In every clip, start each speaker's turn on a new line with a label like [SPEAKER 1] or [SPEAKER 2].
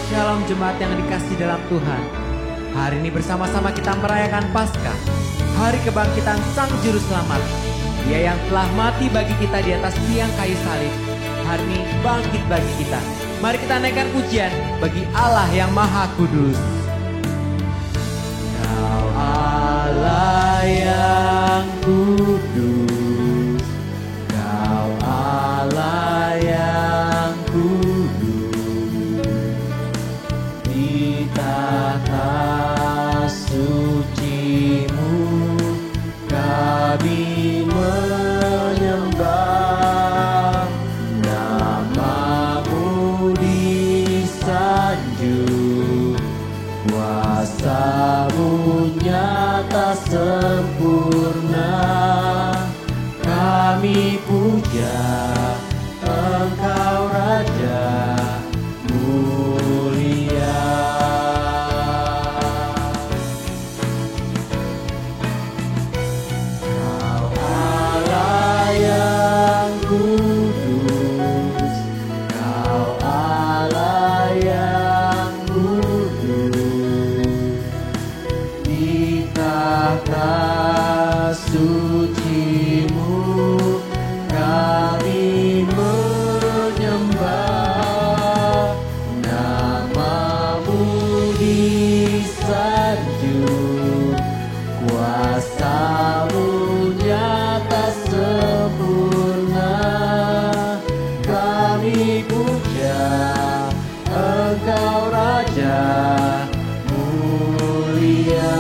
[SPEAKER 1] Shalom jemaat yang dikasihi dalam Tuhan. Hari ini bersama-sama kita merayakan Paskah, hari kebangkitan Sang Juru Selamat. Dia yang telah mati bagi kita di atas tiang kayu salib, hari ini bangkit bagi kita. Mari kita naikkan pujian bagi Allah yang Maha Kudus. Kau Allah yang kudus, Kau Allah yang kudus. Di tata suci-Mu kami menyembah, nama-Mu disanjung, kuasa-Mu nyata sempurna. Kami puja Engkau Raja mulia. Kau Allah yang kudus, Kau Allah yang kudus. Di tata suci-Mu kami menyembah, nama-Mu disanjung, kuasa-Mu nyata sempurna. Kami puja Engkau Raja mulia.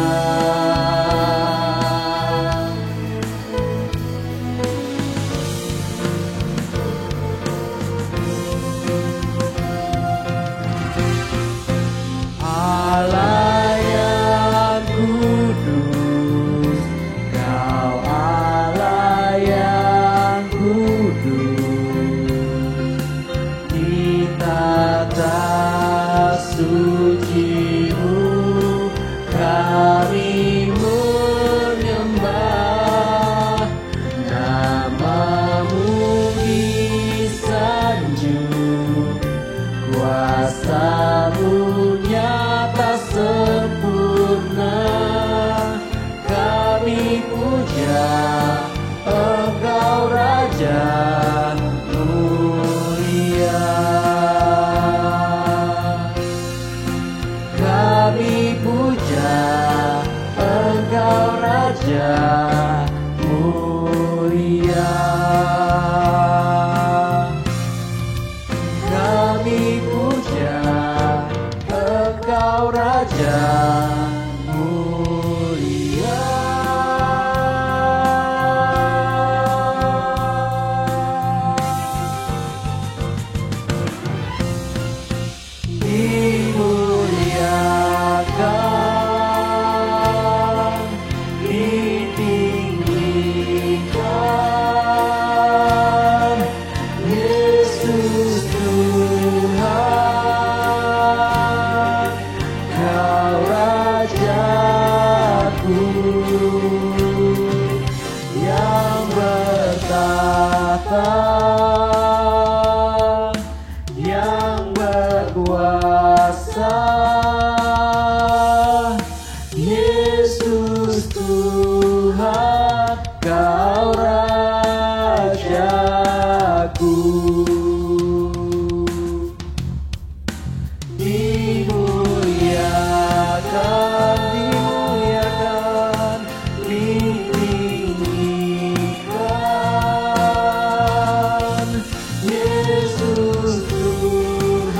[SPEAKER 1] Allah yang kudus, Kau Allah yang kudus. Di tata suci-Mu kami menyembah, nama-Mu disanjung, kuasa-Mu nyata sempurna. Kami puja Engkau Raja mulia. Kami puja Engkau Raja mulia. Kami puja Engkau Raja mulia. Dimuliakan, ditinggikan, Yesus Tuhan, Kau Rajaku yang bertahta, yang berkuasa. Yesus Tuhan, Kau Rajaku. Dimuliakan, dimuliakan, ditinggikan, Yesus Tuhan,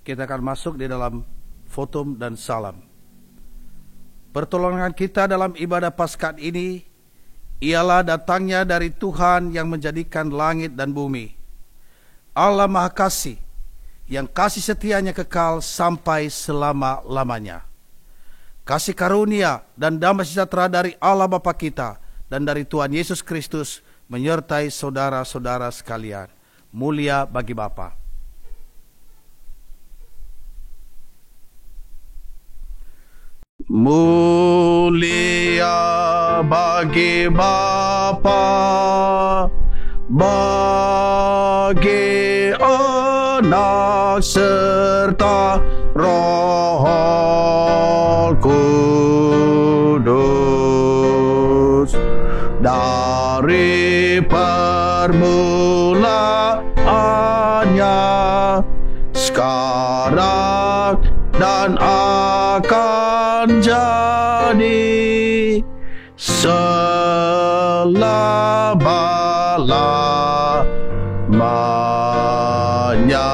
[SPEAKER 2] Kita akan masuk di dalam fotum dan salam. Pertolongan kita dalam ibadah Paskah ini ialah datangnya dari Tuhan yang menjadikan langit dan bumi. Allah Maha Kasih, yang kasih setianya kekal sampai selama-lamanya. Kasih karunia dan damai sejahtera dari Allah Bapa kita dan dari Tuhan Yesus Kristus menyertai saudara-saudara sekalian. Mulia bagi Bapa. Mulia bagi Bapa, bagi Anak serta Roh Kudus, dari permulaannya, sekarang dan akan jadi selama-lamanya.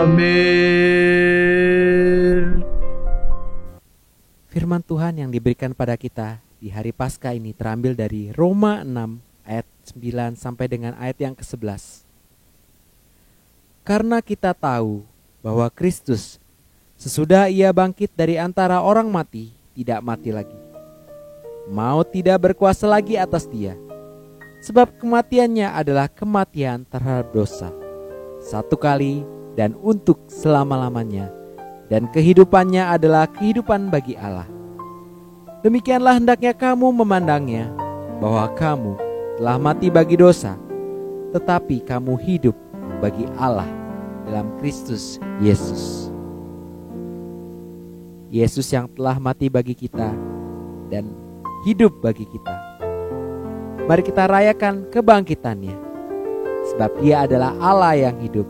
[SPEAKER 2] Amin.
[SPEAKER 1] Firman Tuhan yang diberikan pada kita di hari Paskah ini terambil dari Roma 6 ayat 9 sampai dengan ayat yang ke-11. Karena kita tahu bahwa Kristus sesudah ia bangkit dari antara orang mati tidak mati lagi. Maut tidak berkuasa lagi atas dia. Sebab kematiannya adalah kematian terhadap dosa, satu kali dan untuk selama-lamanya. Dan kehidupannya adalah kehidupan bagi Allah. Demikianlah hendaknya kamu memandangnya, bahwa kamu telah mati bagi dosa, tetapi kamu hidup bagi Allah dalam Kristus Yesus. Yesus yang telah mati bagi kita dan hidup bagi kita. Mari kita rayakan kebangkitannya, sebab Dia adalah Allah yang hidup.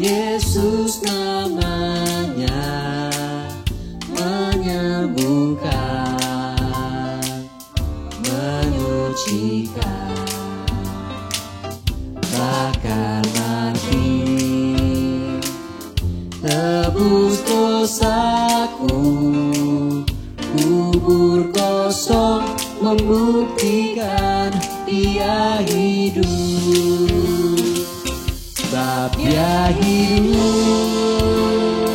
[SPEAKER 3] Yesus namanya, menyembuhkan, menyucikan, bahkan mati, tebus dosaku, kubur kosong membuktikan Dia hidup. Sebab Dia hidup,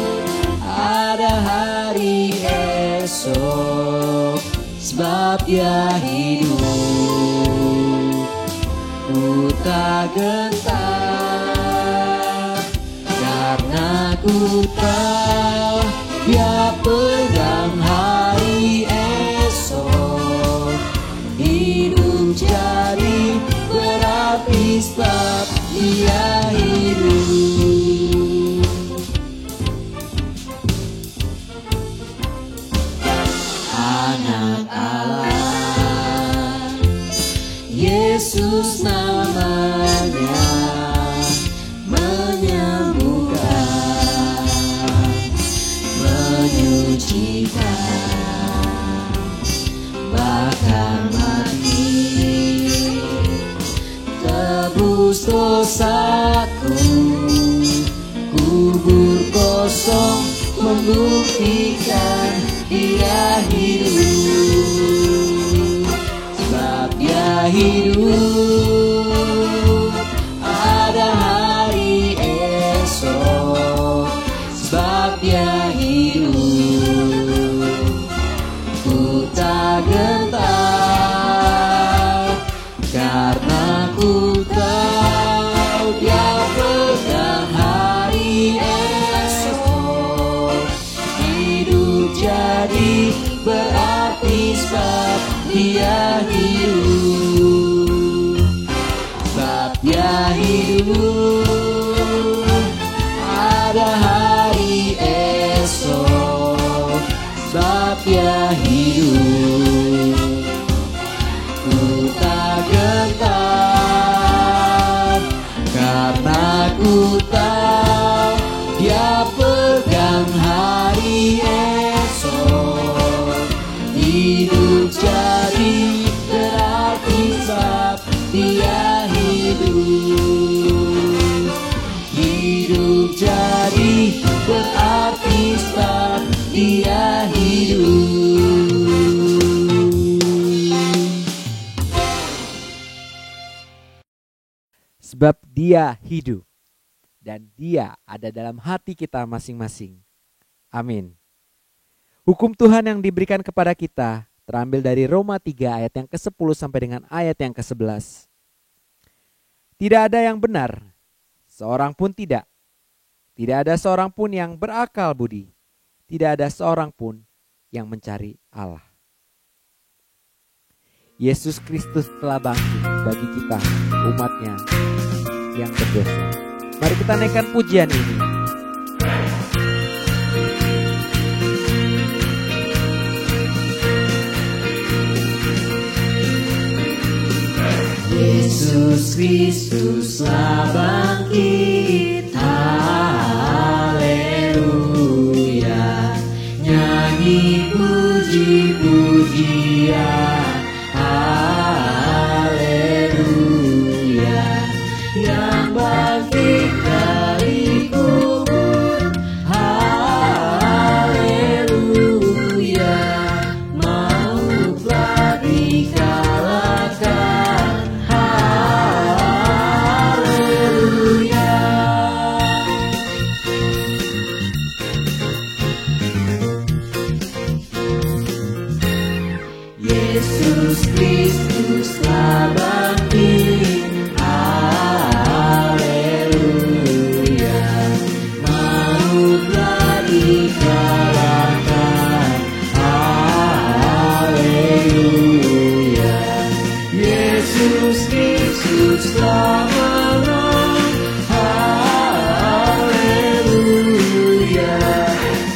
[SPEAKER 3] ada hari esok. Sebab Dia hidup, ku tak gentar, karena ku tahu Dia pegang hari esok. Hidup jadi berarti sebab Dia hidup. Anak Allah, Yesus namanya, menyembuhkan, menyucikan, bahkan mati, tebus dosaku, kubur kosong membuktikan Dia hidup. Sebab Dia hidup, ada hari esok. Sebab Dia hidup, ku tak gentar, karena ku tahu Dia pegang hari esok. Hidup jadi berarti sebab Dia hidup.
[SPEAKER 1] Sebab Dia hidup dan Dia ada dalam hati kita masing-masing. Amin. Hukum Tuhan yang diberikan kepada kita terambil dari Roma 3 ayat yang ke-10 sampai dengan ayat yang ke-11. Tidak ada yang benar, seorang pun tidak. Tidak ada seorang pun yang berakal budi. Tidak ada seorang pun yang mencari Allah. Yesus Kristus telah bangkit bagi kita, umatnya yang berdosa. Mari kita naikkan pujian ini.
[SPEAKER 3] Yesus Kristus telah bangkit, haleluya. Nyanyi puji-pujian, haleluya. Yang bangkit dari kubur, haleluya. Maut telah dikalahkan, haleluya. Yesus Kristus telah bangkit, haleluya. Maut telah dikalahkan, haleluya. Yesus Kristus telah menang, haleluya.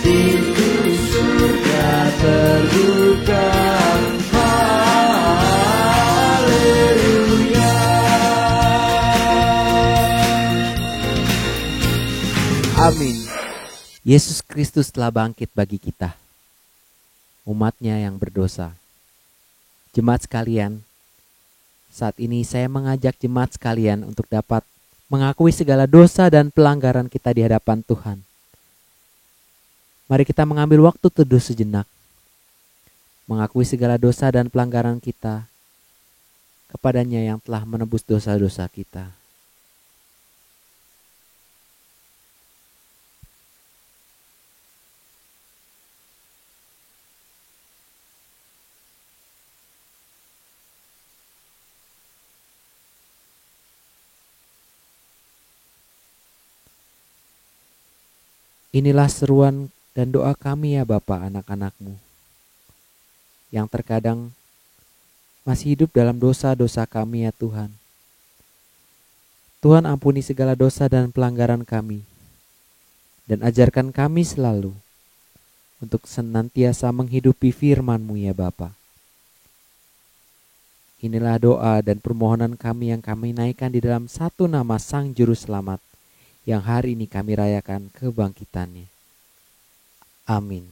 [SPEAKER 3] Pintu surga terbuka, haleluya.
[SPEAKER 1] Amin. Yesus Kristus telah bangkit bagi kita, umatnya yang berdosa. Jemaat sekalian, saat ini saya mengajak jemaat sekalian untuk dapat mengakui segala dosa dan pelanggaran kita di hadapan Tuhan. Mari kita mengambil waktu teduh sejenak, mengakui segala dosa dan pelanggaran kita kepadanya yang telah menebus dosa-dosa kita. Inilah seruan dan doa kami ya Bapa anak-anak-Mu, yang terkadang masih hidup dalam dosa-dosa kami ya Tuhan. Tuhan ampuni segala dosa dan pelanggaran kami, dan ajarkan kami selalu untuk senantiasa menghidupi firman-Mu ya Bapa. Inilah doa dan permohonan kami yang kami naikkan di dalam satu nama Sang Juru Selamat, yang hari ini kami rayakan kebangkitannya. Amin.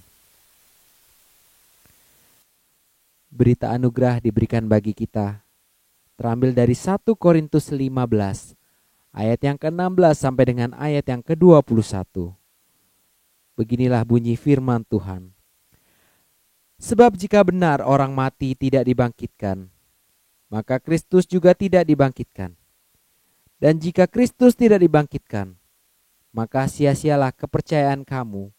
[SPEAKER 1] Berita anugerah diberikan bagi kita terambil dari 1 Korintus 15 ayat yang ke-16 sampai dengan ayat yang ke-21. Beginilah bunyi firman Tuhan. Sebab jika benar orang mati tidak dibangkitkan, maka Kristus juga tidak dibangkitkan. Dan jika Kristus tidak dibangkitkan, maka sia-sialah kepercayaan kamu,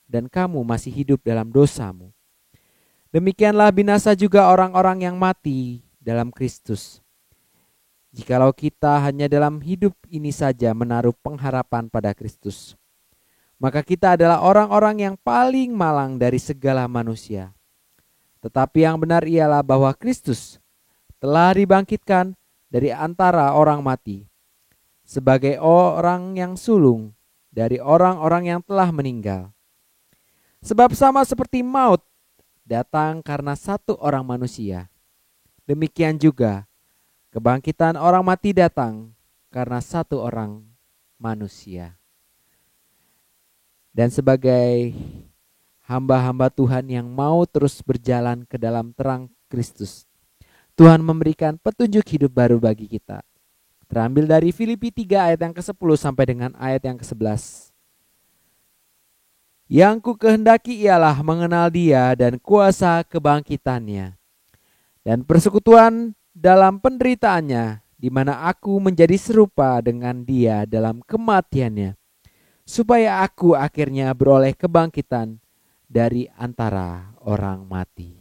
[SPEAKER 1] dan kamu masih hidup dalam dosamu. Demikianlah binasa juga orang-orang yang mati dalam Kristus. Jikalau kita hanya dalam hidup ini saja menaruh pengharapan pada Kristus, maka kita adalah orang-orang yang paling malang dari segala manusia. Tetapi yang benar ialah bahwa Kristus telah dibangkitkan dari antara orang mati, sebagai orang yang sulung dari orang-orang yang telah meninggal. Sebab sama seperti maut datang karena satu orang manusia, demikian juga kebangkitan orang mati datang karena satu orang manusia. Dan sebagai hamba-hamba Tuhan yang mau terus berjalan ke dalam terang Kristus, Tuhan memberikan petunjuk hidup baru bagi kita. Terambil dari Filipi 3 ayat yang ke-10 sampai dengan ayat yang ke-11. Yang ku kehendaki ialah mengenal Dia dan kuasa kebangkitannya, dan persekutuan dalam penderitaannya, di mana aku menjadi serupa dengan Dia dalam kematiannya, supaya aku akhirnya beroleh kebangkitan dari antara orang mati.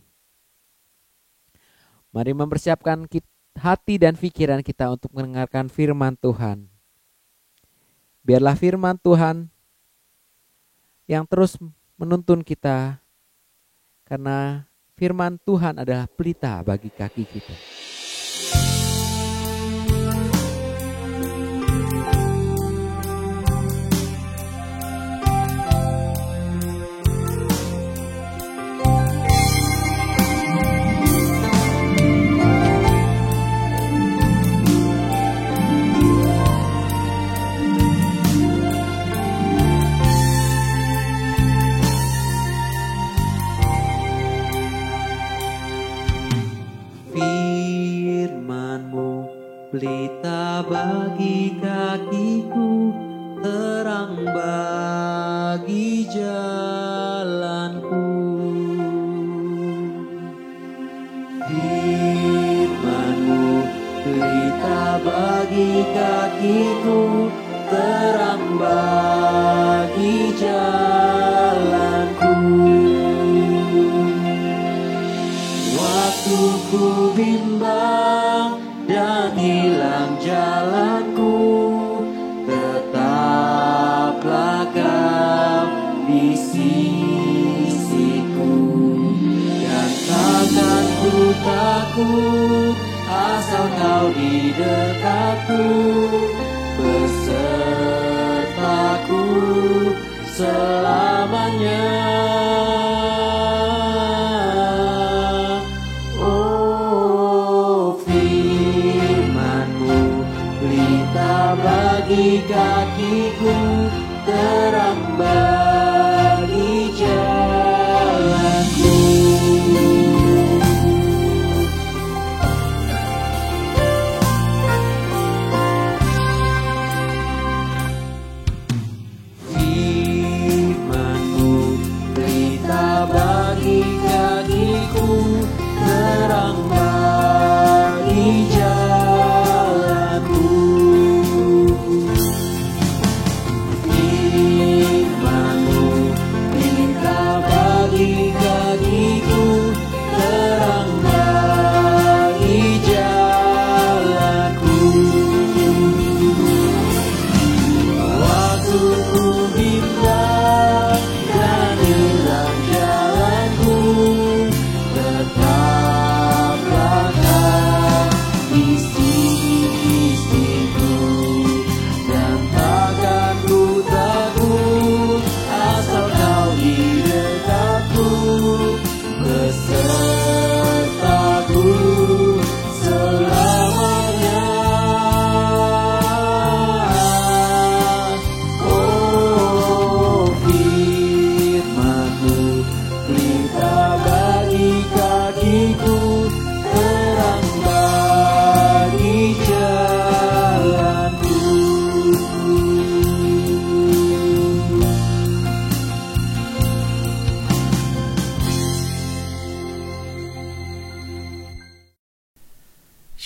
[SPEAKER 1] Mari mempersiapkan hati dan pikiran kita untuk mendengarkan firman Tuhan. Biarlah firman Tuhan yang terus menuntun kita, karena firman Tuhan adalah pelita bagi kaki kita. Pelita bagi kakiku, terang bagi jalanku. Firman-Mu pelita bagi kakiku, terang bagi jalanku. Waktu ku bimbang dan hilang jalanku, tetaplah Kau di sisiku, dan takkan ku takut asal Kau di dekatku, besertaku selamanya. Bagi kakiku, terang bagi jalanku. Firman-Mu pelita bagi kakiku, terang bagi jalanku.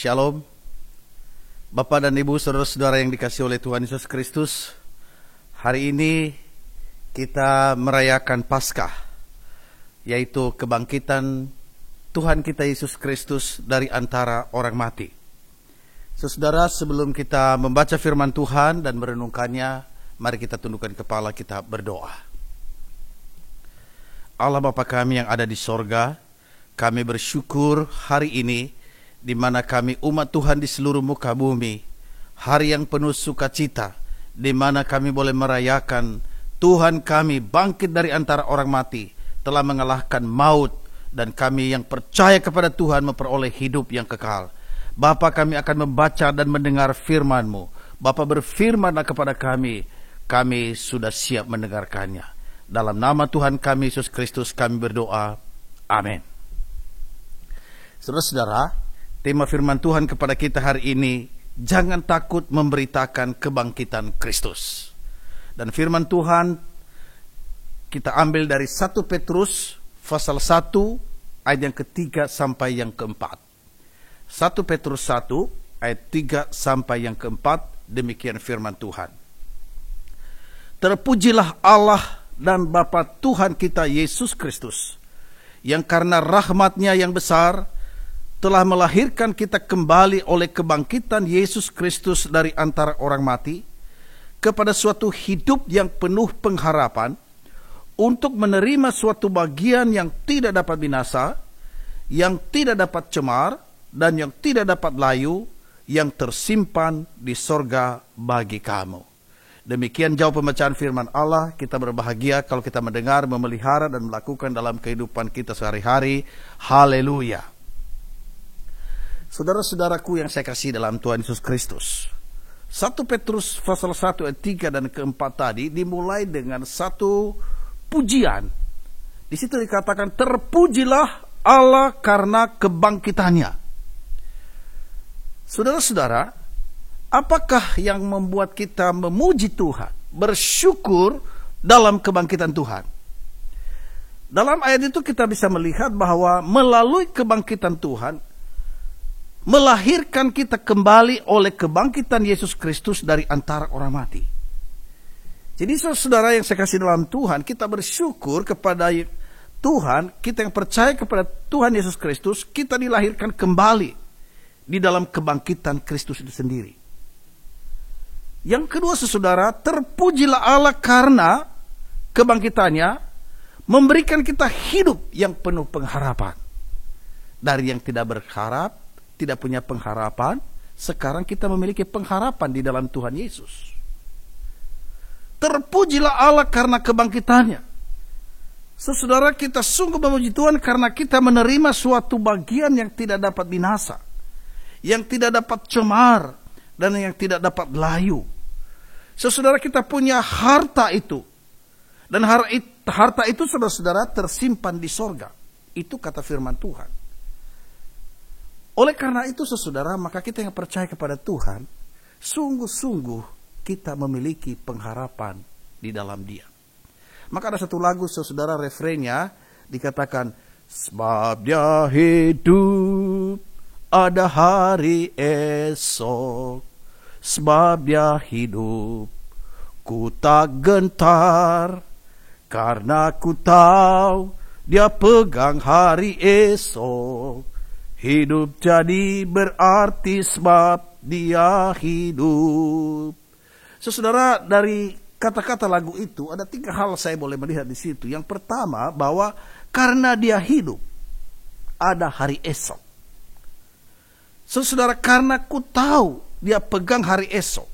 [SPEAKER 2] Shalom, Bapak dan Ibu, saudara-saudara yang dikasihi oleh Tuhan Yesus Kristus. Hari ini kita merayakan Paskah, yaitu kebangkitan Tuhan kita Yesus Kristus dari antara orang mati. Saudara, sebelum kita membaca firman Tuhan dan merenungkannya, mari kita tundukkan kepala, kita berdoa. Allah Bapa kami yang ada di sorga, kami bersyukur hari ini di mana kami umat Tuhan di seluruh muka bumi, hari yang penuh sukacita, di mana kami boleh merayakan Tuhan kami bangkit dari antara orang mati, telah mengalahkan maut, dan kami yang percaya kepada Tuhan memperoleh hidup yang kekal. Bapa, kami akan membaca dan mendengar firman-Mu. Bapa, berfirmanlah kepada kami, kami sudah siap mendengarkannya. Dalam nama Tuhan kami Yesus Kristus kami berdoa, amin. Saudara-saudara, tema firman Tuhan kepada kita hari ini, jangan takut memberitakan kebangkitan Kristus. Dan firman Tuhan kita ambil dari 1 Petrus pasal 1 ayat yang ketiga sampai yang keempat. 1 Petrus 1 ayat 3 sampai yang keempat. Demikian firman Tuhan. Terpujilah Allah dan Bapa Tuhan kita Yesus Kristus, yang karena rahmat-Nya yang besar telah melahirkan kita kembali oleh kebangkitan Yesus Kristus dari antara orang mati kepada suatu hidup yang penuh pengharapan, untuk menerima suatu bagian yang tidak dapat binasa, yang tidak dapat cemar, dan yang tidak dapat layu, yang tersimpan di sorga bagi kamu. Demikian jauh pembacaan firman Allah. Kita berbahagia kalau kita mendengar, memelihara, dan melakukan dalam kehidupan kita sehari-hari. Haleluya. Saudara-saudaraku yang saya kasih dalam Tuhan Yesus Kristus, 1 Petrus pasal 1 ayat 3 dan keempat tadi dimulai dengan satu pujian. Di situ dikatakan, terpujilah Allah karena kebangkitannya. Saudara-saudara, apakah yang membuat kita memuji Tuhan, bersyukur dalam kebangkitan Tuhan? Dalam ayat itu kita bisa melihat bahwa melalui kebangkitan Tuhan, melahirkan kita kembali oleh kebangkitan Yesus Kristus dari antara orang mati. Jadi saudara yang saya kasih dalam Tuhan, kita bersyukur kepada Tuhan, kita yang percaya kepada Tuhan Yesus Kristus, kita dilahirkan kembali di dalam kebangkitan Kristus itu sendiri. Yang kedua, saudara, terpujilah Allah karena kebangkitannya memberikan kita hidup yang penuh pengharapan. Dari yang tidak berharap, tidak punya pengharapan, sekarang kita memiliki pengharapan di dalam Tuhan Yesus. Terpujilah Allah karena kebangkitannya. Saudara, kita sungguh memuji Tuhan karena kita menerima suatu bagian yang tidak dapat binasa, yang tidak dapat cemar, dan yang tidak dapat layu. Saudara, kita punya harta itu. Dan harta itu, saudara-saudara, tersimpan di sorga. Itu kata firman Tuhan. Oleh karena itu, saudara, maka kita yang percaya kepada Tuhan, sungguh-sungguh kita memiliki pengharapan di dalam Dia. Maka ada satu lagu, saudara, refrennya dikatakan, sebab Dia hidup, ada hari esok, sebab Dia hidup, ku tak gentar, karena ku tahu Dia pegang hari esok. Hidup jadi berarti sebab Dia hidup. Saudara, dari kata-kata lagu itu ada 3 hal saya boleh melihat di situ. Yang pertama, bahwa karena Dia hidup, ada hari esok. Saudara, karena ku tahu Dia pegang hari esok.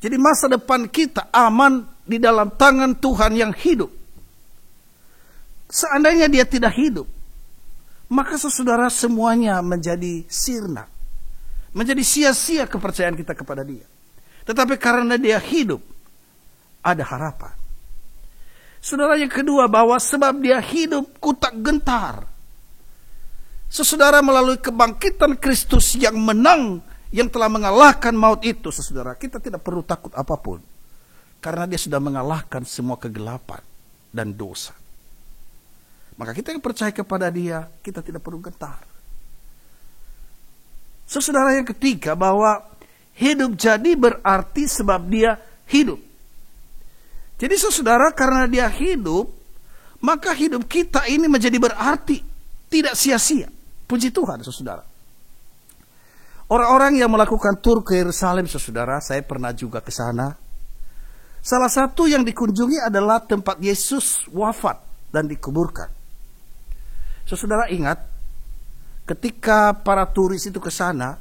[SPEAKER 2] Jadi masa depan kita aman di dalam tangan Tuhan yang hidup. Seandainya Dia tidak hidup, maka saudara, semuanya menjadi sirna. Menjadi sia-sia kepercayaan kita kepada Dia. Tetapi karena Dia hidup, ada harapan. Saudara, yang kedua, bahwa sebab Dia hidup, ku tak gentar. Saudara, melalui kebangkitan Kristus yang menang, yang telah mengalahkan maut itu, saudara, kita tidak perlu takut apapun. Karena Dia sudah mengalahkan semua kegelapan dan dosa. Maka kita yang percaya kepada Dia, kita tidak perlu gentar. Saudara, yang ketiga, bahwa hidup jadi berarti sebab Dia hidup. Jadi saudara, karena Dia hidup, maka hidup kita ini menjadi berarti, tidak sia-sia. Puji Tuhan, saudara. Orang-orang yang melakukan tur ke Yerusalem, saudara, saya pernah juga ke sana. Salah satu yang dikunjungi adalah tempat Yesus wafat dan dikuburkan. Saudara, ingat, ketika para turis itu ke sana,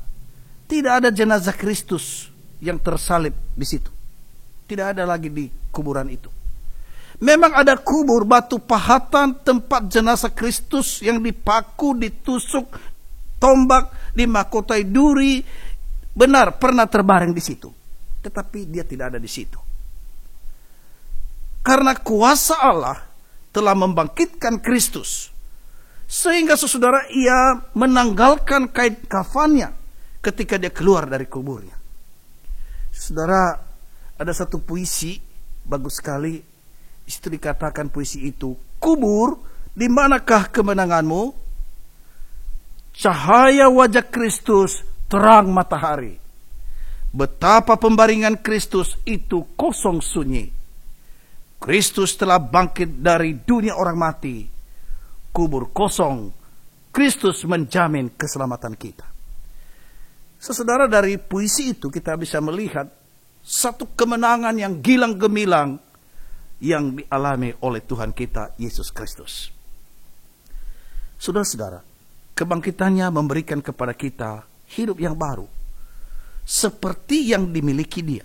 [SPEAKER 2] tidak ada jenazah Kristus yang tersalib di situ. Tidak ada lagi di kuburan itu. Memang ada kubur batu pahatan tempat jenazah Kristus yang dipaku, ditusuk, tombak, dimahkotai duri, benar pernah terbaring di situ. Tetapi Dia tidak ada di situ. Karena kuasa Allah telah membangkitkan Kristus, sehingga saudara, Ia menanggalkan kain kafannya ketika Dia keluar dari kuburnya. Saudara, ada satu puisi bagus sekali. Di situ dikatakan puisi itu, kubur, di manakah kemenanganmu? Cahaya wajah Kristus terang matahari. Betapa pembaringan Kristus itu kosong sunyi. Kristus telah bangkit dari dunia orang mati. Kubur kosong. Kristus menjamin keselamatan kita. Saudara, dari puisi itu kita bisa melihat satu kemenangan yang gilang gemilang yang dialami oleh Tuhan kita Yesus Kristus. Saudara-saudara, kebangkitannya memberikan kepada kita hidup yang baru, seperti yang dimiliki dia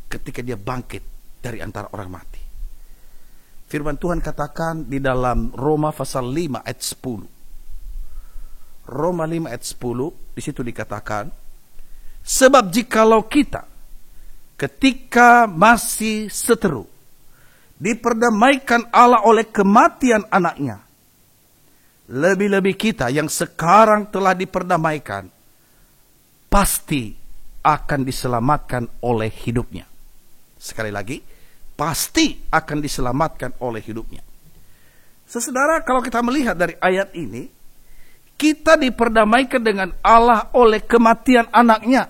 [SPEAKER 2] ketika dia bangkit dari antara orang mati. Firman Tuhan katakan di dalam Roma pasal 5 ayat 10. Roma 5 ayat 10, di situ dikatakan, sebab jikalau kita ketika masih seteru diperdamaikan Allah oleh kematian anaknya, lebih-lebih kita yang sekarang telah diperdamaikan pasti akan diselamatkan oleh hidupnya. Sekali lagi, pasti akan diselamatkan oleh hidupnya. Saudara, kalau kita melihat dari ayat ini, kita diperdamaikan dengan Allah oleh kematian anaknya.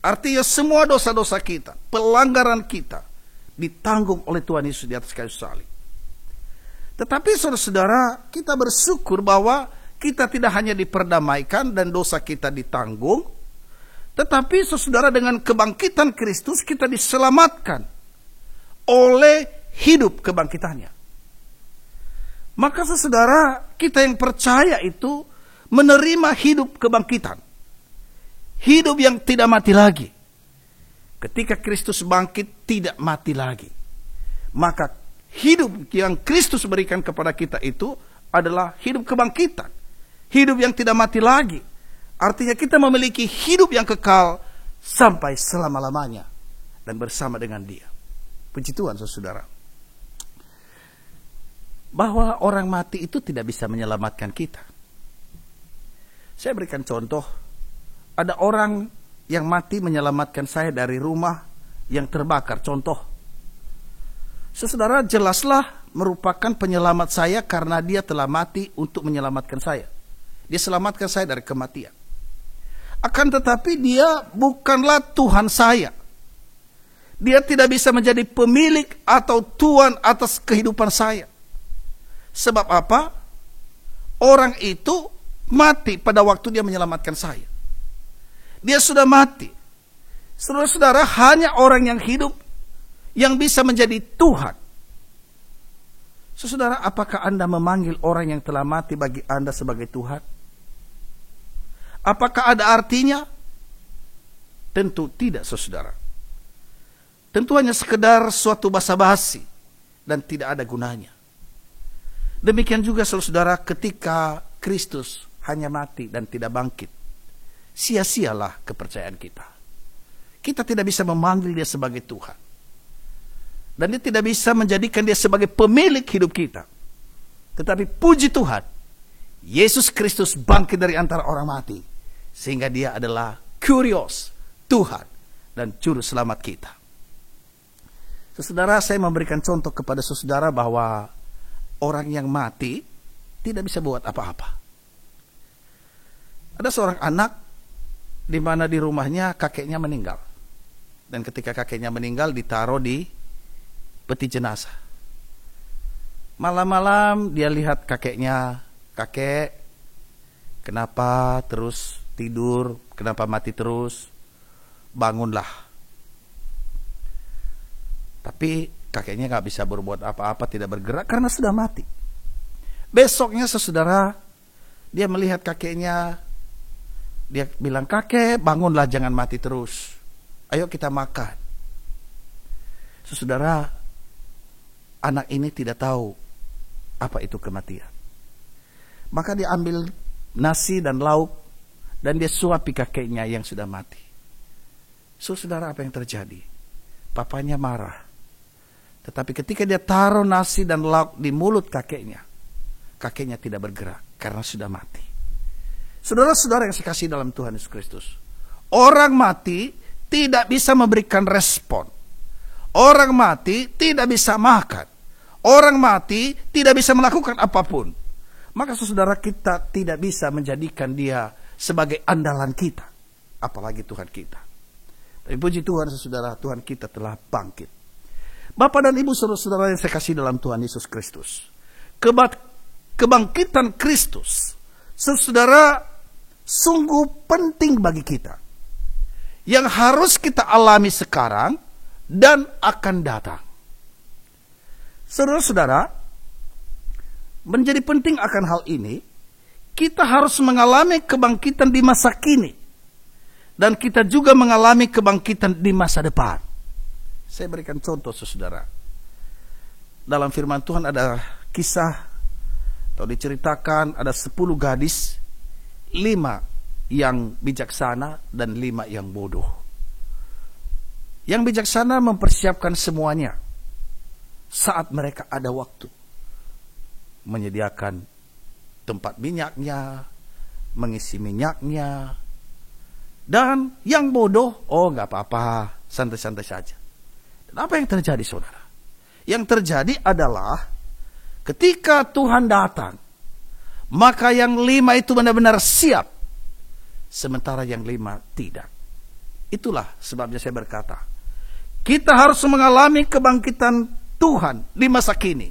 [SPEAKER 2] Artinya semua dosa-dosa kita, pelanggaran kita, ditanggung oleh Tuhan Yesus di atas kayu salib. Tetapi saudara-saudara, kita bersyukur bahwa kita tidak hanya diperdamaikan dan dosa kita ditanggung, tetapi saudara, dengan kebangkitan Kristus kita diselamatkan oleh hidup kebangkitannya. Maka saudara, kita yang percaya itu menerima hidup kebangkitan. Hidup yang tidak mati lagi. Ketika Kristus bangkit, tidak mati lagi. Maka hidup yang Kristus berikan kepada kita itu adalah hidup kebangkitan. Hidup yang tidak mati lagi. Artinya kita memiliki hidup yang kekal sampai selama-lamanya dan bersama dengan Dia. Puji Tuhan, saudara. Bahwa orang mati itu tidak bisa menyelamatkan kita. Saya berikan contoh. Ada orang yang mati menyelamatkan saya dari rumah yang terbakar. Contoh. Saudara, jelaslah merupakan penyelamat saya karena dia telah mati untuk menyelamatkan saya. Dia selamatkan saya dari kematian. Akan tetapi dia bukanlah Tuhan saya. Dia tidak bisa menjadi pemilik atau tuan atas kehidupan saya. Sebab apa? Orang itu mati pada waktu dia menyelamatkan saya. Dia sudah mati. Saudara-saudara, hanya orang yang hidup yang bisa menjadi Tuhan. Saudara, apakah Anda memanggil orang yang telah mati bagi Anda sebagai Tuhan? Apakah ada artinya? Tentu tidak, saudara. Tentu hanya sekedar suatu basa-basi dan tidak ada gunanya. Demikian juga saudara, ketika Kristus hanya mati dan tidak bangkit, sia-sialah kepercayaan kita. Kita tidak bisa memanggil dia sebagai Tuhan. Dan dia tidak bisa menjadikan dia sebagai pemilik hidup kita. Tetapi puji Tuhan, Yesus Kristus bangkit dari antara orang mati. Sehingga dia adalah Kurios, Tuhan, dan Juru Selamat kita. Saudara, saya memberikan contoh kepada saudara bahwa orang yang mati tidak bisa buat apa-apa. Ada seorang anak di mana di rumahnya kakeknya meninggal. Dan ketika kakeknya meninggal ditaruh di peti jenazah. Malam-malam dia lihat kakeknya, kakek, kenapa terus tidur, kenapa mati terus? Bangunlah. Tapi kakeknya gak bisa berbuat apa-apa, tidak bergerak karena sudah mati. Besoknya saudara, dia melihat kakeknya, dia bilang, kakek bangunlah, jangan mati terus. Ayo kita makan. Saudara, anak ini tidak tahu apa itu kematian. Maka dia ambil nasi dan lauk dan dia suapi kakeknya yang sudah mati. Saudara, apa yang terjadi? Papanya marah. Tetapi ketika dia taruh nasi dan lauk di mulut kakeknya, kakeknya tidak bergerak karena sudah mati. Saudara-saudara yang saya kasih dalam Tuhan Yesus Kristus, orang mati tidak bisa memberikan respon. Orang mati tidak bisa makan. Orang mati tidak bisa melakukan apapun. Maka saudara, kita tidak bisa menjadikan dia sebagai andalan kita, apalagi Tuhan kita. Tapi puji Tuhan, saudara, Tuhan kita telah bangkit. Bapak dan Ibu, saudara-saudara yang saya kasih dalam Tuhan Yesus Kristus, kebangkitan Kristus, saudara, sungguh penting bagi kita, yang harus kita alami sekarang dan akan datang. Saudara-saudara, menjadi penting akan hal ini, kita harus mengalami kebangkitan di masa kini, dan kita juga mengalami kebangkitan di masa depan. Saya berikan contoh, saudara. Dalam firman Tuhan ada kisah, atau diceritakan ada 10 gadis, 5 yang bijaksana dan 5 yang bodoh. Yang bijaksana mempersiapkan semuanya saat mereka ada waktu, menyediakan tempat minyaknya, mengisi minyaknya. Dan yang bodoh, oh nggak apa-apa, santai-santai saja. Dan apa yang terjadi, saudara? Yang terjadi adalah ketika Tuhan datang, maka yang 5 itu benar-benar siap, sementara yang 5 tidak. Itulah sebabnya saya berkata, kita harus mengalami kebangkitan Tuhan di masa kini,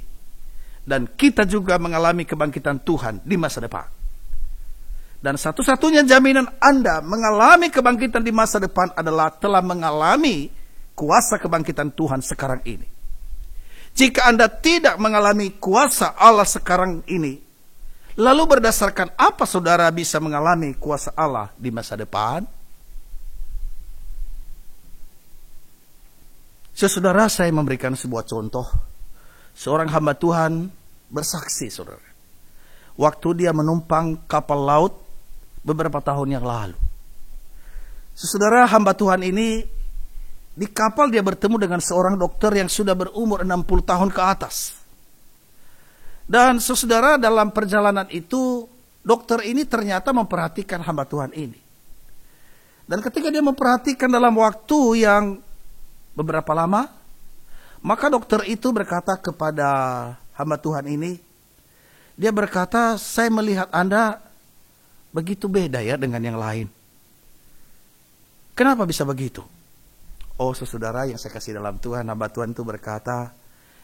[SPEAKER 2] dan kita juga mengalami kebangkitan Tuhan di masa depan. Dan satu-satunya jaminan Anda mengalami kebangkitan di masa depan adalah telah mengalami kuasa kebangkitan Tuhan sekarang ini. Jika Anda tidak mengalami kuasa Allah sekarang ini, lalu berdasarkan apa saudara bisa mengalami kuasa Allah di masa depan? Saudara, saya memberikan sebuah contoh. Seorang hamba Tuhan bersaksi, saudara. Waktu dia menumpang kapal laut beberapa tahun yang lalu. Saudara, hamba Tuhan ini di kapal dia bertemu dengan seorang dokter yang sudah berumur 60 tahun ke atas. Dan saudara, dalam perjalanan itu, dokter ini ternyata memperhatikan hamba Tuhan ini. Dan ketika dia memperhatikan dalam waktu yang beberapa lama, maka dokter itu berkata kepada hamba Tuhan ini, dia berkata, saya melihat Anda begitu beda ya dengan yang lain. Kenapa bisa begitu? Oh saudara yang saya kasih dalam Tuhan, hamba Tuhan itu berkata,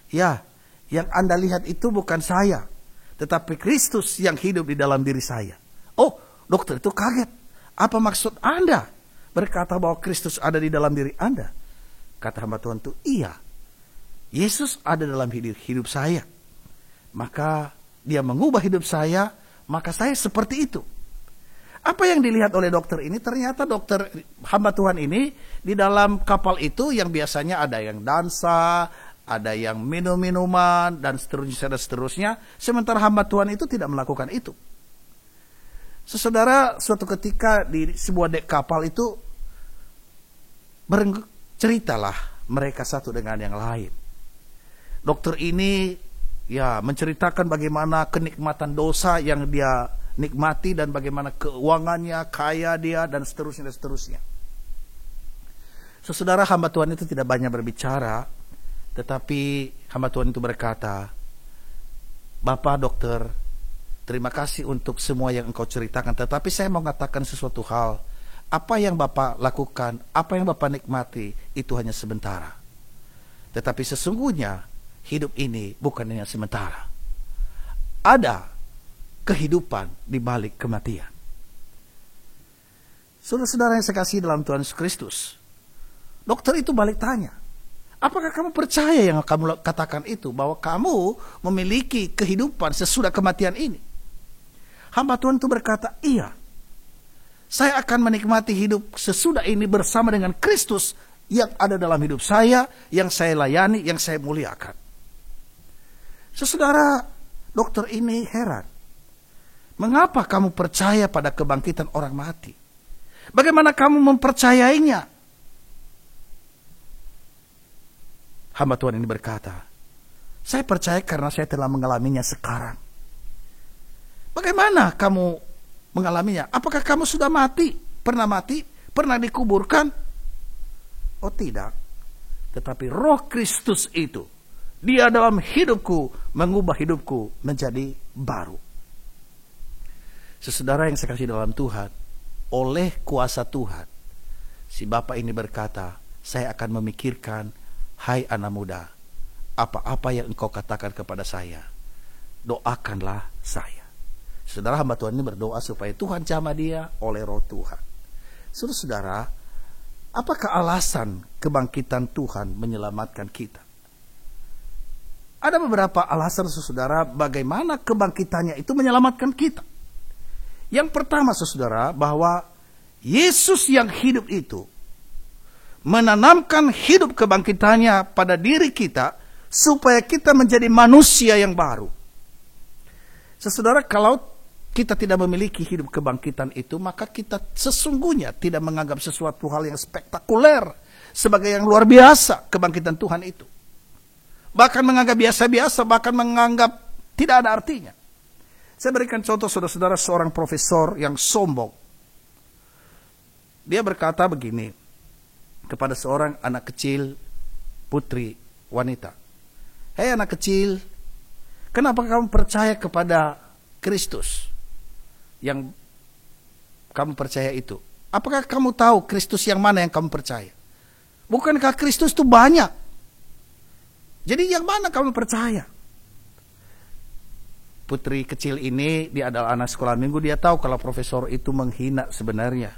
[SPEAKER 2] ya, yang Anda lihat itu bukan saya, tetapi Kristus yang hidup di dalam diri saya. Oh, dokter itu kaget. Apa maksud Anda berkata bahwa Kristus ada di dalam diri Anda? Kata hamba Tuhan itu, iya, Yesus ada dalam hidup saya. Maka dia mengubah hidup saya, maka saya seperti itu. Apa yang dilihat oleh dokter ini? Ternyata dokter hamba Tuhan ini di dalam kapal itu yang biasanya ada yang dansa, ada yang minum-minuman, dan seterusnya. Sementara hamba Tuhan itu tidak melakukan itu. Saudara, suatu ketika di sebuah dek kapal itu berceritalah mereka satu dengan yang lain. Dokter ini ya menceritakan bagaimana kenikmatan dosa yang dia nikmati dan bagaimana keuangannya, kaya dia, dan seterusnya. Saudara, hamba Tuhan itu tidak banyak berbicara, tetapi hamba Tuhan itu berkata, Bapak dokter, terima kasih untuk semua yang engkau ceritakan, tetapi saya mau mengatakan sesuatu hal. Apa yang Bapak lakukan, apa yang Bapak nikmati, itu hanya sementara. Tetapi sesungguhnya, hidup ini bukan hanya sementara. Ada kehidupan di balik kematian. Saudara-saudara yang saya kasih dalam Tuhan Yesus Kristus, dokter itu balik tanya, apakah kamu percaya yang kamu katakan itu, bahwa kamu memiliki kehidupan sesudah kematian ini? Hamba Tuhan itu berkata, iya, saya akan menikmati hidup sesudah ini bersama dengan Kristus yang ada dalam hidup saya, yang saya layani, yang saya muliakan. Saudara, dokter ini heran. Mengapa kamu percaya pada kebangkitan orang mati? Bagaimana kamu mempercayainya? Hamba Tuhan ini berkata, saya percaya karena saya telah mengalaminya sekarang. Bagaimana kamu mengalaminya? Apakah kamu sudah mati? Pernah mati? Pernah dikuburkan? Oh tidak. Tetapi Roh Kristus itu, Dia dalam hidupku, mengubah hidupku menjadi baru. Saudara yang saya kasih dalam Tuhan, oleh kuasa Tuhan, si bapak ini berkata, saya akan memikirkan, hai anak muda, apa-apa yang engkau katakan kepada saya, doakanlah saya. Saudara, hamba Tuhan ini berdoa supaya Tuhan jamah dia oleh roh Tuhan. Saudara, apakah alasan kebangkitan Tuhan menyelamatkan kita? Ada beberapa alasan, saudara, bagaimana kebangkitannya itu menyelamatkan kita. Yang pertama, saudara, bahwa Yesus yang hidup itu menanamkan hidup kebangkitannya pada diri kita supaya kita menjadi manusia yang baru. Saudara, kalau kita tidak memiliki hidup kebangkitan itu, maka kita sesungguhnya tidak menganggap sesuatu hal yang spektakuler sebagai yang luar biasa kebangkitan Tuhan itu. Bahkan menganggap biasa-biasa, bahkan menganggap tidak ada artinya. Saya berikan contoh, saudara-saudara, seorang profesor yang sombong. Dia berkata begini kepada seorang anak kecil, putri wanita. Hei anak kecil, kenapa kamu percaya kepada Kristus yang kamu percaya itu? Apakah kamu tahu Kristus yang mana yang kamu percaya? Bukankah Kristus itu banyak? Jadi yang mana kamu percaya? Putri kecil ini, dia adalah anak sekolah minggu, dia tahu kalau profesor itu menghina sebenarnya.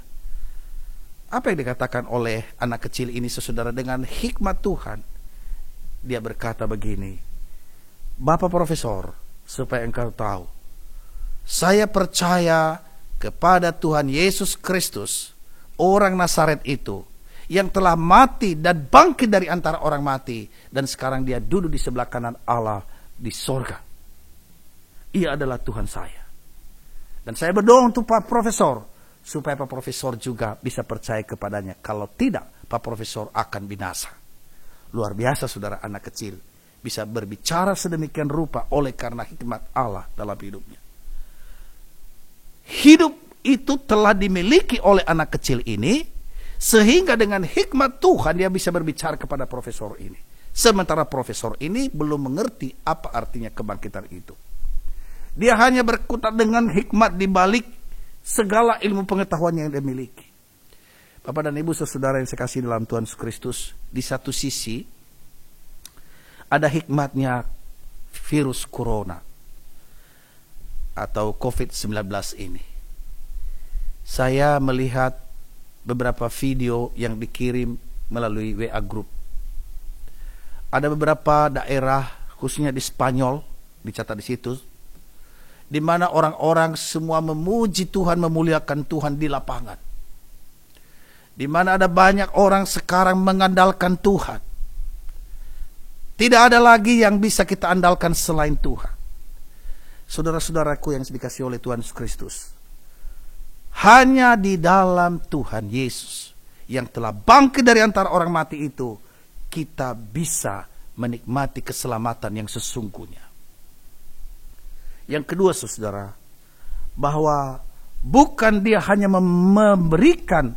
[SPEAKER 2] Apa yang dikatakan oleh anak kecil ini, saudara, dengan hikmat Tuhan? Dia berkata begini, Bapak Profesor, supaya engkau tahu, saya percaya kepada Tuhan Yesus Kristus, orang Nazaret itu, yang telah mati dan bangkit dari antara orang mati, dan sekarang dia duduk di sebelah kanan Allah di sorga. Ia adalah Tuhan saya. Dan saya berdoa untuk Pak Profesor, supaya Pak Profesor juga bisa percaya kepadanya. Kalau tidak, Pak Profesor akan binasa. Luar biasa, saudara, anak kecil bisa berbicara sedemikian rupa oleh karena hikmat Allah dalam hidupnya. Hidup itu telah dimiliki oleh anak kecil ini, sehingga dengan hikmat Tuhan dia bisa berbicara kepada profesor ini. Sementara profesor ini belum mengerti apa artinya kebangkitan itu. Dia hanya berkutat dengan hikmat di balik segala ilmu pengetahuan yang dia miliki. Bapak dan Ibu, saudara yang saya kasih dalam Tuhan Yesus Kristus, di satu sisi ada hikmatnya virus corona atau COVID-19 ini. Saya melihat beberapa video yang dikirim melalui WA Group. Ada beberapa daerah, khususnya di Spanyol, dicatat di situ, di mana orang-orang semua memuji Tuhan, memuliakan Tuhan di lapangan. Di mana ada banyak orang sekarang mengandalkan Tuhan. Tidak ada lagi yang bisa kita andalkan selain Tuhan. Saudara-saudaraku yang dikasihi oleh Tuhan Yesus Kristus, hanya di dalam Tuhan Yesus yang telah bangkit dari antara orang mati itu, kita bisa menikmati keselamatan yang sesungguhnya. Yang kedua, saudara, bahwa bukan dia hanya memberikan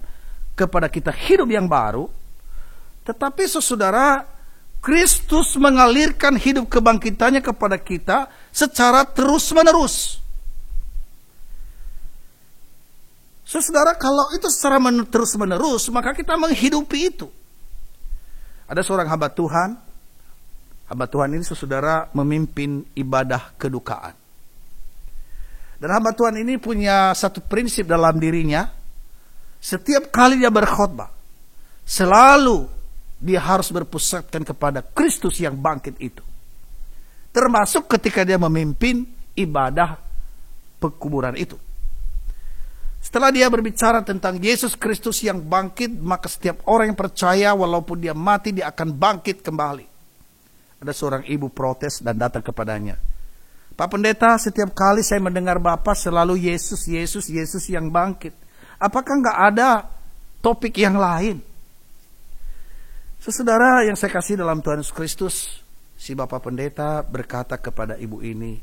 [SPEAKER 2] kepada kita hidup yang baru, tetapi saudara, Kristus mengalirkan hidup kebangkitannya kepada kita secara terus-menerus. Saudara, kalau itu secara terus-menerus, maka kita menghidupi itu. Ada seorang hamba Tuhan. Hamba Tuhan ini, saudara, memimpin ibadah kedukaan. Dan hamba Tuhan ini punya satu prinsip dalam dirinya. Setiap kali dia berkhotbah, selalu dia harus berpusatkan kepada Kristus yang bangkit itu. Termasuk ketika dia memimpin ibadah pekuburan itu. Setelah dia berbicara tentang Yesus Kristus yang bangkit, maka setiap orang yang percaya walaupun dia mati, dia akan bangkit kembali. Ada seorang ibu protes dan datang kepadanya. Pak Pendeta, setiap kali saya mendengar Bapak selalu Yesus, Yesus, Yesus yang bangkit. Apakah nggak ada topik yang lain? Saudara yang saya kasih dalam Tuhan Yesus Kristus, si Bapak Pendeta berkata kepada ibu ini,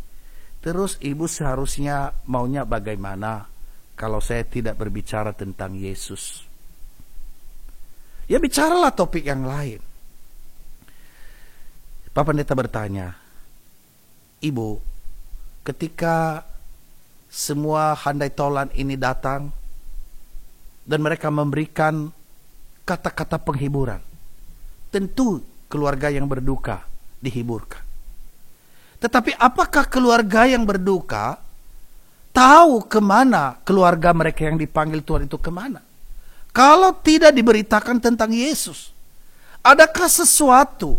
[SPEAKER 2] terus ibu seharusnya maunya bagaimana kalau saya tidak berbicara tentang Yesus? Ya bicaralah topik yang lain. Pak Pendeta bertanya, Ibu, ketika semua handai tolan ini datang, dan mereka memberikan kata-kata penghiburan. Tentu keluarga yang berduka dihiburkan. Tetapi apakah keluarga yang berduka tahu kemana keluarga mereka yang dipanggil Tuhan itu kemana? Kalau tidak diberitakan tentang Yesus, adakah sesuatu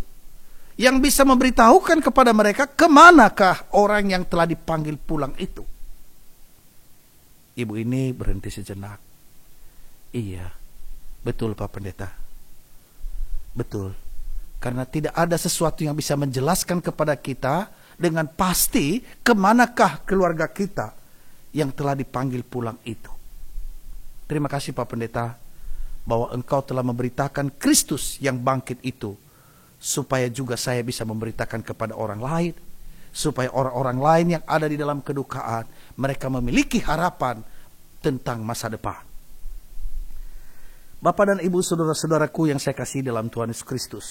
[SPEAKER 2] yang bisa memberitahukan kepada mereka kemanakah orang yang telah dipanggil pulang itu? Ibu ini berhenti sejenak. Iya, betul Pak Pendeta. Betul. Karena tidak ada sesuatu yang bisa menjelaskan kepada kita dengan pasti kemanakah keluarga kita yang telah dipanggil pulang itu. Terima kasih Pak Pendeta, bahwa Engkau telah memberitakan Kristus yang bangkit itu, supaya juga saya bisa memberitakan kepada orang lain, supaya orang-orang lain yang ada di dalam kedukaan, mereka memiliki harapan tentang masa depan. Bapak dan Ibu, saudara-saudaraku yang saya kasih dalam Tuhan Yesus Kristus,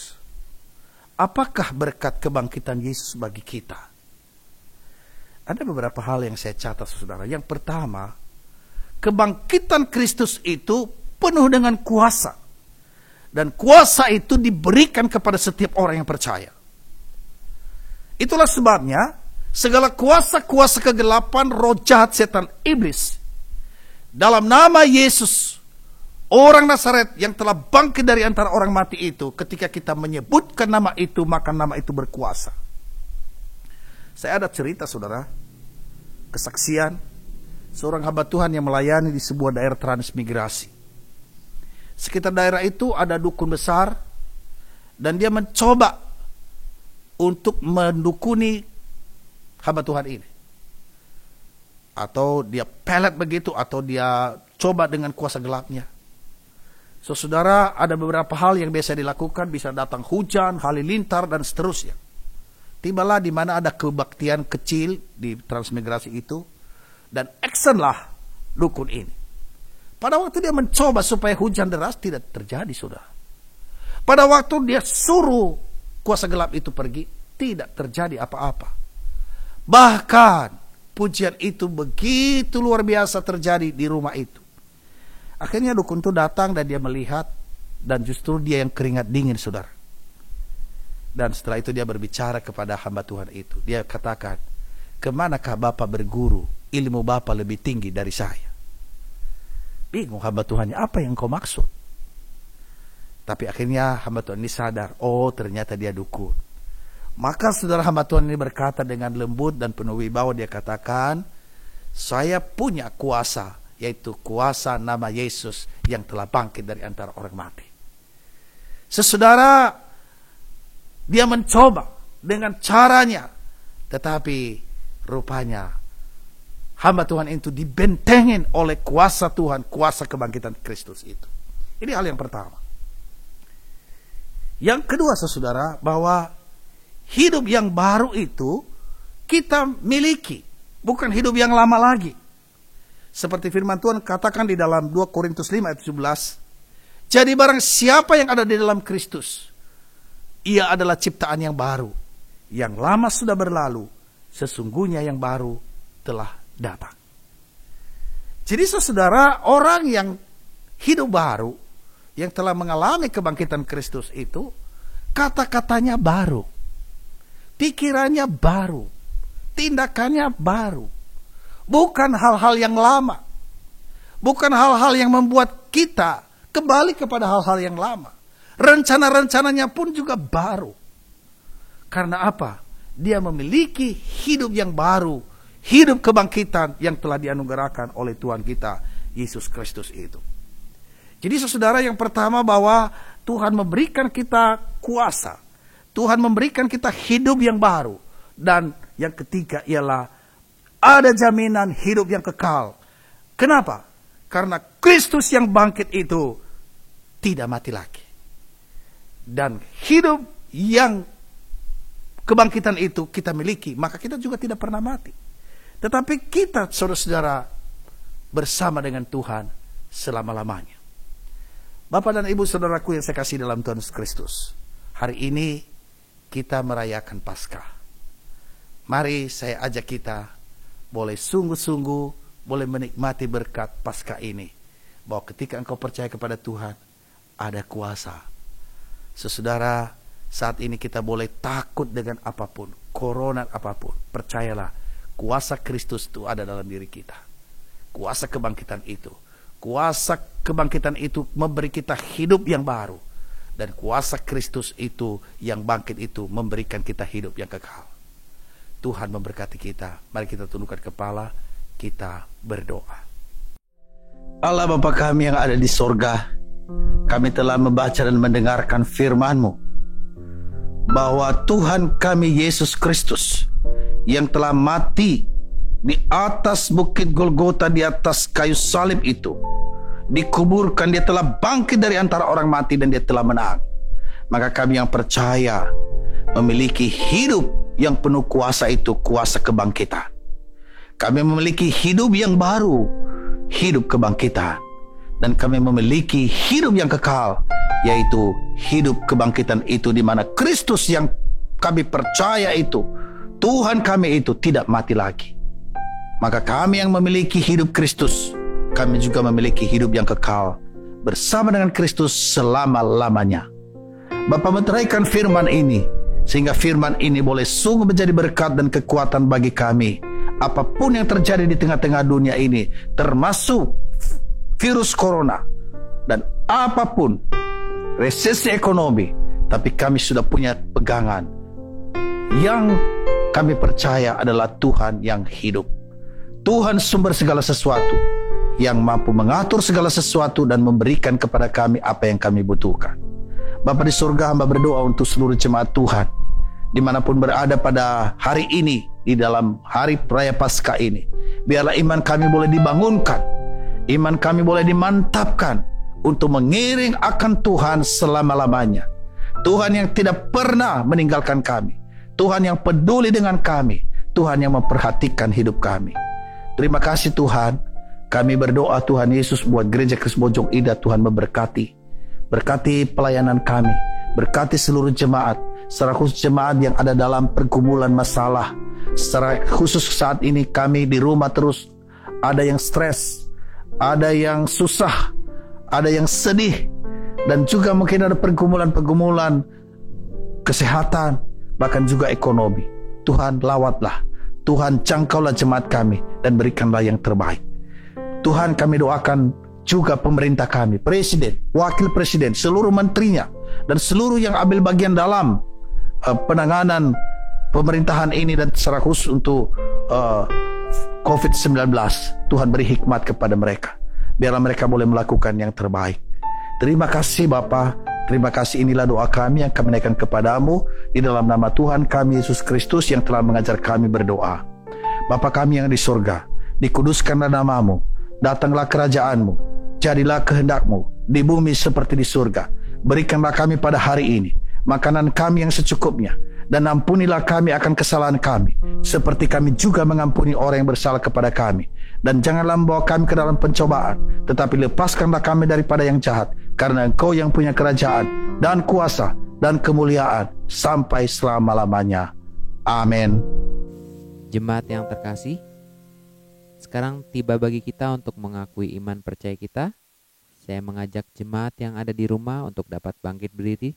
[SPEAKER 2] apakah berkat kebangkitan Yesus bagi kita? Ada beberapa hal yang saya catat, saudara. Yang pertama, kebangkitan Kristus itu penuh dengan kuasa. Dan kuasa itu diberikan kepada setiap orang yang percaya. Itulah sebabnya, segala kuasa-kuasa kegelapan, roh jahat, setan, iblis, dalam nama Yesus, orang Nazaret yang telah bangkit dari antara orang mati itu, ketika kita menyebutkan nama itu, maka nama itu berkuasa. Saya ada cerita, saudara, kesaksian seorang hamba Tuhan yang melayani di sebuah daerah transmigrasi. Sekitar daerah itu ada dukun besar, dan dia mencoba untuk mendukuni hamba Tuhan ini. Atau dia pelet begitu, atau dia coba dengan kuasa gelapnya. Saudara, ada beberapa hal yang biasa dilakukan, bisa datang hujan, halilintar, dan seterusnya. Tibalah di mana ada kebaktian kecil di transmigrasi itu, dan actionlah dukun ini. Pada waktu dia mencoba supaya hujan deras, tidak terjadi, saudara. Pada waktu dia suruh kuasa gelap itu pergi, tidak terjadi apa-apa. Bahkan pujian itu begitu luar biasa terjadi di rumah itu. Akhirnya dukun itu datang dan dia melihat, dan justru dia yang keringat dingin, saudara. Dan setelah itu dia berbicara kepada hamba Tuhan itu. Dia katakan, kemanakah Bapak berguru? Ilmu Bapak lebih tinggi dari saya. Bingung hamba Tuhannya, apa yang kau maksud? Tapi akhirnya hamba Tuhan ini sadar, oh ternyata dia dukun. Maka saudara, hamba Tuhan ini berkata dengan lembut dan penuh wibawa, dia katakan, saya punya kuasa, yaitu kuasa nama Yesus yang telah bangkit dari antara orang mati. Saudara, dia mencoba dengan caranya, tetapi rupanya hamba Tuhan itu dibentengin oleh kuasa Tuhan, kuasa kebangkitan Kristus itu. Ini hal yang pertama. Yang kedua, saudara, bahwa hidup yang baru itu kita miliki, bukan hidup yang lama lagi. Seperti firman Tuhan katakan di dalam 2 Korintus 5 ayat 17, jadi barang siapa yang ada di dalam Kristus, ia adalah ciptaan yang baru. Yang lama sudah berlalu, sesungguhnya yang baru telah datang. Jadi saudara, orang yang hidup baru, yang telah mengalami kebangkitan Kristus itu, kata-katanya baru, pikirannya baru, tindakannya baru. Bukan hal-hal yang lama, bukan hal-hal yang membuat kita kembali kepada hal-hal yang lama. Rencana-rencananya pun juga baru. Karena apa? Dia memiliki hidup yang baru, hidup kebangkitan yang telah dianugerahkan oleh Tuhan kita Yesus Kristus itu. Jadi saudara, yang pertama bahwa Tuhan memberikan kita kuasa, Tuhan memberikan kita hidup yang baru, dan yang ketiga ialah ada jaminan hidup yang kekal. Kenapa? Karena Kristus yang bangkit itu tidak mati lagi. Dan hidup yang kebangkitan itu kita miliki, maka kita juga tidak pernah mati. Tetapi kita, saudara-saudara, bersama dengan Tuhan selama-lamanya. Bapak dan Ibu saudaraku yang saya kasih dalam Tuhan Yesus Kristus, hari ini kita merayakan Paskah. Mari saya ajak kita boleh sungguh-sungguh, boleh menikmati berkat Paskah ini. bahwa ketika engkau percaya kepada Tuhan, ada kuasa. Saudara, saat ini kita boleh takut dengan apapun, corona apapun. Percayalah, kuasa Kristus itu ada dalam diri kita. Kuasa kebangkitan itu. Kuasa kebangkitan itu memberi kita hidup yang baru. Dan kuasa Kristus itu yang bangkit itu memberikan kita hidup yang kekal. Tuhan memberkati kita. Mari kita tundukkan kepala, kita berdoa. Allah Bapa kami yang ada di sorga, kami telah membaca dan mendengarkan firman-Mu, bahwa Tuhan kami Yesus Kristus yang telah mati di atas bukit Golgota, di atas kayu salib itu, dikuburkan, dia telah bangkit dari antara orang mati dan dia telah menang. Maka kami yang percaya memiliki hidup yang penuh kuasa itu, kuasa kebangkitan. Kami memiliki hidup yang baru, hidup kebangkitan. Dan kami memiliki hidup yang kekal, yaitu hidup kebangkitan itu, di mana Kristus yang kami percaya itu, Tuhan kami itu tidak mati lagi. Maka kami yang memiliki hidup Kristus, kami juga memiliki hidup yang kekal bersama dengan Kristus selama-lamanya. Bapa meteraikan firman ini, sehingga firman ini boleh sungguh menjadi berkat dan kekuatan bagi kami. Apapun yang terjadi di tengah-tengah dunia ini, termasuk virus corona dan apapun, resesi ekonomi, tapi kami sudah punya pegangan yang kami percaya adalah Tuhan yang hidup, Tuhan sumber segala sesuatu, yang mampu mengatur segala sesuatu dan memberikan kepada kami apa yang kami butuhkan. Bapa di surga, hamba berdoa untuk seluruh jemaat Tuhan dimanapun berada pada hari ini, di dalam hari raya Paskah ini. Biarlah iman kami boleh dibangunkan, iman kami boleh dimantapkan untuk mengiring akan Tuhan selama-lamanya. Tuhan yang tidak pernah meninggalkan kami, Tuhan yang peduli dengan kami, Tuhan yang memperhatikan hidup kami. Terima kasih Tuhan. Kami berdoa Tuhan Yesus buat Gereja Kristus Bojong Indah. Tuhan memberkati, berkati pelayanan kami, berkati seluruh jemaat, secara khusus jemaat yang ada dalam pergumulan masalah. Secara khusus saat ini kami di rumah terus, ada yang stres, ada yang susah, ada yang sedih, dan juga mungkin ada pergumulan-pergumulan kesehatan, bahkan juga ekonomi. Tuhan lawatlah, Tuhan jangkaulah jemaat kami dan berikanlah yang terbaik. Tuhan, kami doakan juga pemerintah kami, presiden, wakil presiden, seluruh menterinya, dan seluruh yang ambil bagian dalam penanganan pemerintahan ini, dan secara khusus untuk COVID-19. Tuhan beri hikmat kepada mereka, biarlah mereka boleh melakukan yang terbaik. Terima kasih Bapa, terima kasih. Inilah doa kami yang kami naikkan kepadamu di dalam nama Tuhan kami Yesus Kristus yang telah mengajar kami berdoa. Bapa kami yang di surga, dikuduskanlah namamu, datanglah kerajaanmu, jadilah kehendakmu di bumi seperti di surga. Berikanlah kami pada hari ini makanan kami yang secukupnya, dan ampunilah kami akan kesalahan kami, seperti kami juga mengampuni orang yang bersalah kepada kami. Dan janganlah membawa kami ke dalam pencobaan, tetapi lepaskanlah kami daripada yang jahat, karena Engkau yang punya kerajaan dan kuasa dan kemuliaan sampai selama-lamanya. Amin.
[SPEAKER 1] Jemaat yang terkasih, sekarang tiba bagi kita untuk mengakui iman percaya kita. Saya mengajak jemaat yang ada di rumah untuk dapat bangkit berdiri.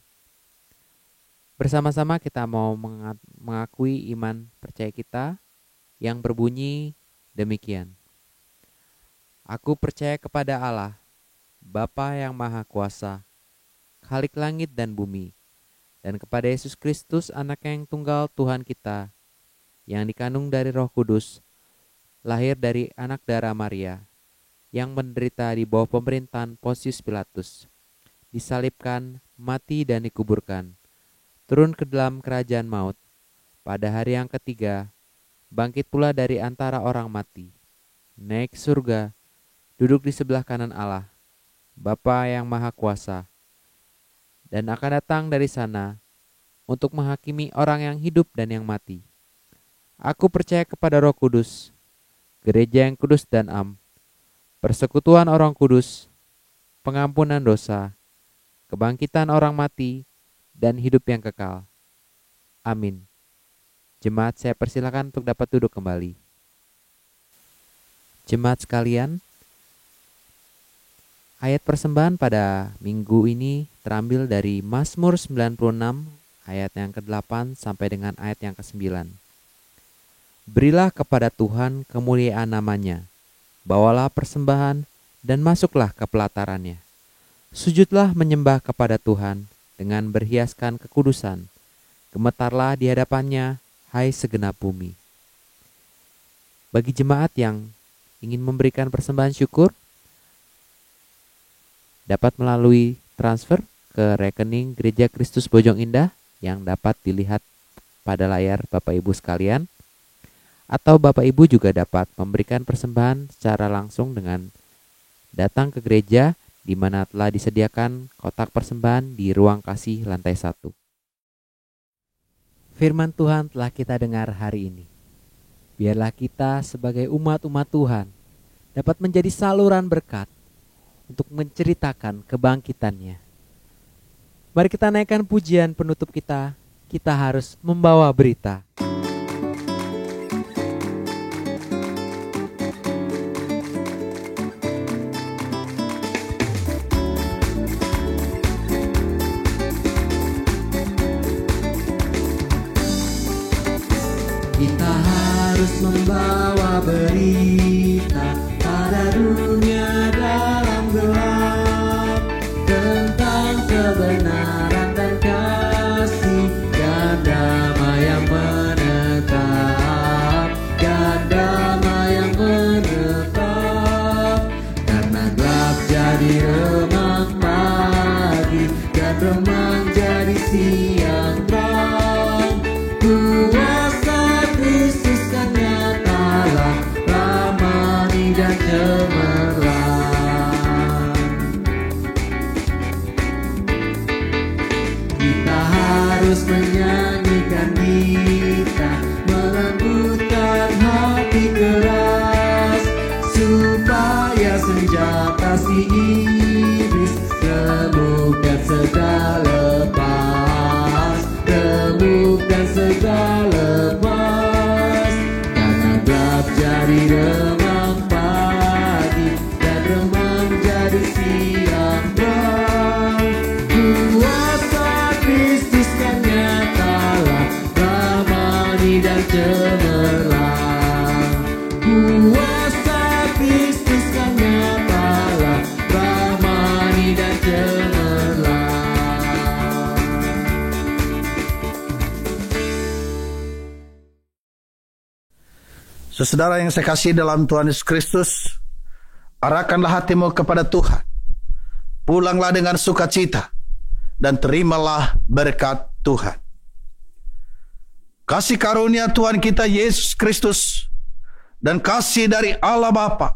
[SPEAKER 1] Bersama-sama kita mau mengakui iman percaya kita yang berbunyi demikian. Aku percaya kepada Allah, Bapa yang Maha Kuasa, Khalik langit dan bumi, dan kepada Yesus Kristus, Anak yang tunggal Tuhan kita, yang dikandung dari Roh Kudus, lahir dari anak darah Maria, yang menderita di bawah pemerintahan Pontius Pilatus, disalibkan, mati dan dikuburkan, turun ke dalam kerajaan maut, pada hari yang ketiga, bangkit pula dari antara orang mati, naik ke surga, duduk di sebelah kanan Allah, Bapa yang Maha Kuasa, dan akan datang dari sana untuk menghakimi orang yang hidup dan yang mati. Aku percaya kepada Roh Kudus, gereja yang kudus dan am, persekutuan orang kudus, pengampunan dosa, kebangkitan orang mati, dan hidup yang kekal. Amin. Jemaat, saya persilakan untuk dapat duduk kembali. Jemaat sekalian, Ayat persembahan pada minggu ini terambil dari Mazmur 96 ayat yang ke-8 sampai dengan ayat yang ke-9. Berilah kepada Tuhan kemuliaan namanya, bawalah persembahan dan masuklah ke pelatarannya. Sujudlah menyembah kepada Tuhan dengan berhiaskan kekudusan, gemetarlah di hadapannya, hai segenap bumi. Bagi jemaat yang ingin memberikan persembahan syukur, dapat melalui transfer ke rekening Gereja Kristus Bojong Indah yang dapat dilihat pada layar Bapak Ibu sekalian, atau Bapak Ibu juga dapat memberikan persembahan secara langsung dengan datang ke gereja di mana telah disediakan kotak persembahan di ruang kasih lantai 1. Firman Tuhan telah kita dengar hari ini. Biarlah kita sebagai umat-umat Tuhan dapat menjadi saluran berkat untuk menceritakan kebangkitannya. Mari kita naikkan pujian penutup kita. Kita harus membawa berita.
[SPEAKER 3] Kita harus membawa berita pada dunia dalam gelap tentang kebenaran dan kasih dan damai yang menetap, dan damai yang menetap. Karena gelap jadi remang pagi dan remang jadi siang terang. Kuasa Kristus kan nyatalah, ramai dan cemerlang. Kita harus menyanyikan gita, melembutkan hati keras, supaya senjata si iblis remukkan segala lepas, remukkan segala lepas. Karena gelap jadi remang pagi dan remang jadi siang terang. Kuasa Kristus kan nyatalah, ramai dan cemerlang. Kuasa Kristus kan nyatalah, ramai dan cemerlang.
[SPEAKER 2] Saudara yang saya kasih dalam Tuhan Yesus Kristus, arahkanlah hatimu kepada Tuhan. Pulanglah dengan sukacita dan terimalah berkat Tuhan. Kasih karunia Tuhan kita Yesus Kristus dan kasih dari Allah Bapa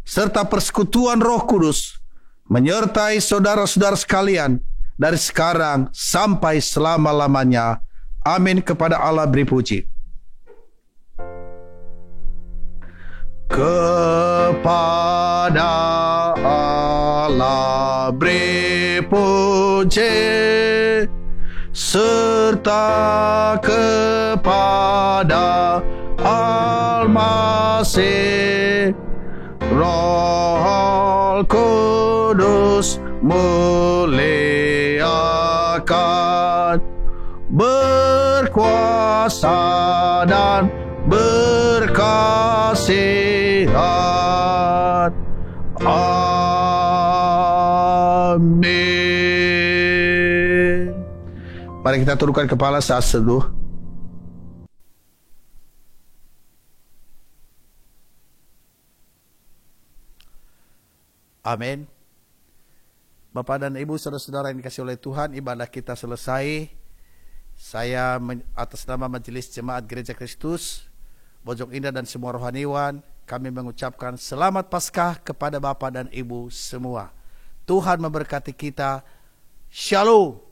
[SPEAKER 2] serta persekutuan Roh Kudus menyertai saudara-saudara sekalian dari sekarang sampai selama-lamanya. Amin. Kepada Allah beri puji. Kepada Allah beri puji, serta kepada Al-Masih, Roh Kudus muliakan, berkuasa dan berkasihan. Amin. Mari kita tundukkan kepala saat seduh. Amin. Bapak dan Ibu, saudara-saudara yang dikasihi oleh Tuhan, ibadah kita selesai. Saya atas nama Majelis Jemaat Gereja Kristus Bojong Indah dan semua rohaniwan, kami mengucapkan selamat Paskah kepada Bapak dan Ibu semua. Tuhan memberkati kita. Shalom.